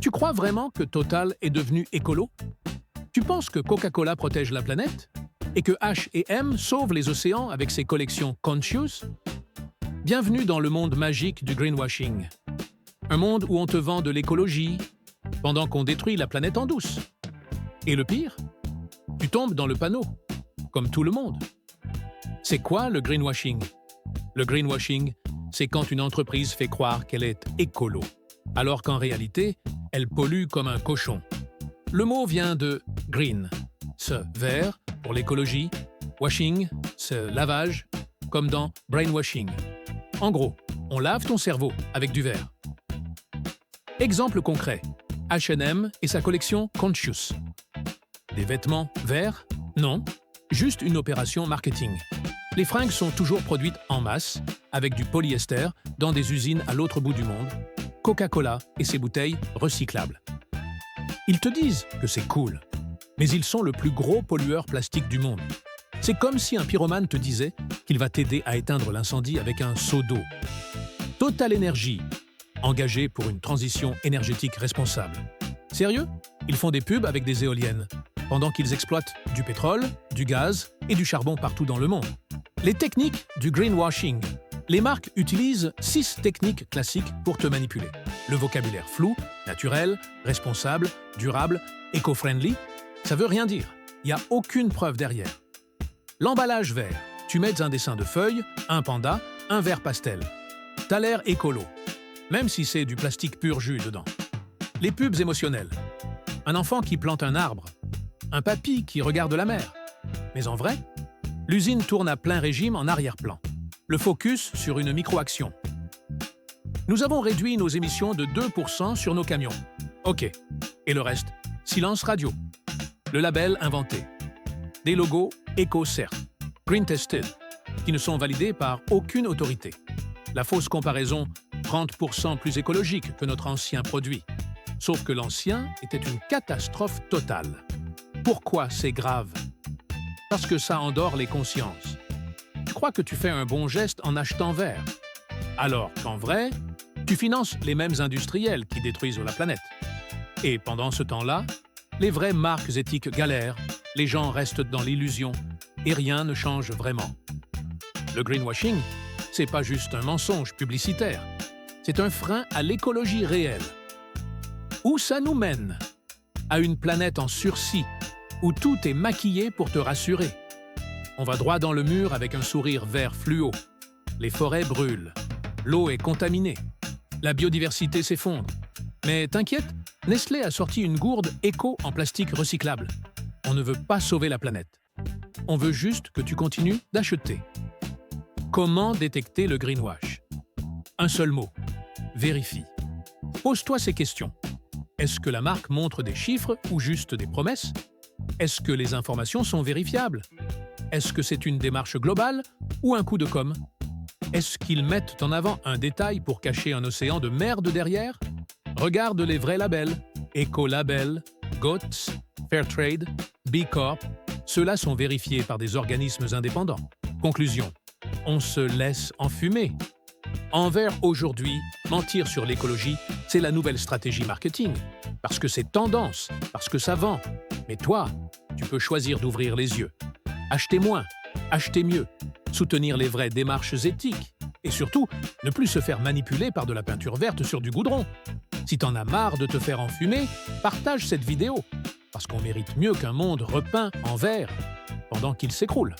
Tu crois vraiment que Total est devenu écolo? Tu penses que Coca-Cola protège la planète? Et que H&M sauve les océans avec ses collections Conscious? Bienvenue dans le monde magique du greenwashing. Un monde où on te vend de l'écologie, pendant qu'on détruit la planète en douce. Et le pire? Tu tombes dans le panneau, comme tout le monde. C'est quoi le greenwashing? Le greenwashing, c'est quand une entreprise fait croire qu'elle est écolo, alors qu'en réalité, elle pollue comme un cochon. Le mot vient de green, ce vert pour l'écologie, washing, ce lavage, comme dans brainwashing. En gros, on lave ton cerveau avec du verre. Exemple concret, H&M et sa collection Conscious. Des vêtements verts? Non, juste une opération marketing. Les fringues sont toujours produites en masse, avec du polyester, dans des usines à l'autre bout du monde. Coca-Cola et ses bouteilles recyclables. Ils te disent que c'est cool, mais ils sont le plus gros pollueur plastique du monde. C'est comme si un pyromane te disait qu'il va t'aider à éteindre l'incendie avec un seau d'eau. Total Energy, engagé pour une transition énergétique responsable. Sérieux? Ils font des pubs avec des éoliennes, pendant qu'ils exploitent du pétrole, du gaz et du charbon partout dans le monde. Les techniques du greenwashing. Les marques utilisent 6 techniques classiques pour te manipuler. Le vocabulaire flou, naturel, responsable, durable, éco-friendly, ça veut rien dire. Il n'y a aucune preuve derrière. L'emballage vert. Tu mets un dessin de feuille, un panda, un vert pastel. T'as l'air écolo, même si c'est du plastique pur jus dedans. Les pubs émotionnelles. Un enfant qui plante un arbre. Un papy qui regarde la mer. Mais en vrai, l'usine tourne à plein régime en arrière-plan. Le focus sur une micro-action. Nous avons réduit nos émissions de 2% sur nos camions. OK. Et le reste? Silence radio. Le label inventé. Des logos éco-cert, green tested, qui ne sont validés par aucune autorité. La fausse comparaison 30% plus écologique que notre ancien produit. Sauf que l'ancien était une catastrophe totale. Pourquoi c'est grave? Parce que ça endort les consciences. Tu crois que tu fais un bon geste en achetant vert, alors qu'en vrai, tu finances les mêmes industriels qui détruisent la planète. Et pendant ce temps-là, les vraies marques éthiques galèrent, les gens restent dans l'illusion et rien ne change vraiment. Le greenwashing, c'est pas juste un mensonge publicitaire, c'est un frein à l'écologie réelle. Où ça nous mène? À une planète en sursis, où tout est maquillé pour te rassurer. On va droit dans le mur avec un sourire vert fluo. Les forêts brûlent. L'eau est contaminée. La biodiversité s'effondre. Mais t'inquiète, Nestlé a sorti une gourde éco en plastique recyclable. On ne veut pas sauver la planète. On veut juste que tu continues d'acheter. Comment détecter le greenwash? Un seul mot. Vérifie. Pose-toi ces questions. Est-ce que la marque montre des chiffres ou juste des promesses? Est-ce que les informations sont vérifiables? Est-ce que c'est une démarche globale ou un coup de com'? Est-ce qu'ils mettent en avant un détail pour cacher un océan de merde derrière? Regarde les vrais labels. Écolabel, GOTS, Fairtrade, B Corp. Ceux-là sont vérifiés par des organismes indépendants. Conclusion. On se laisse enfumer. Envers aujourd'hui, mentir sur l'écologie, c'est la nouvelle stratégie marketing. Parce que c'est tendance, parce que ça vend. Mais toi, tu peux choisir d'ouvrir les yeux. Acheter moins, acheter mieux, soutenir les vraies démarches éthiques et surtout, ne plus se faire manipuler par de la peinture verte sur du goudron. Si t'en as marre de te faire enfumer, partage cette vidéo, parce qu'on mérite mieux qu'un monde repeint en vert pendant qu'il s'écroule.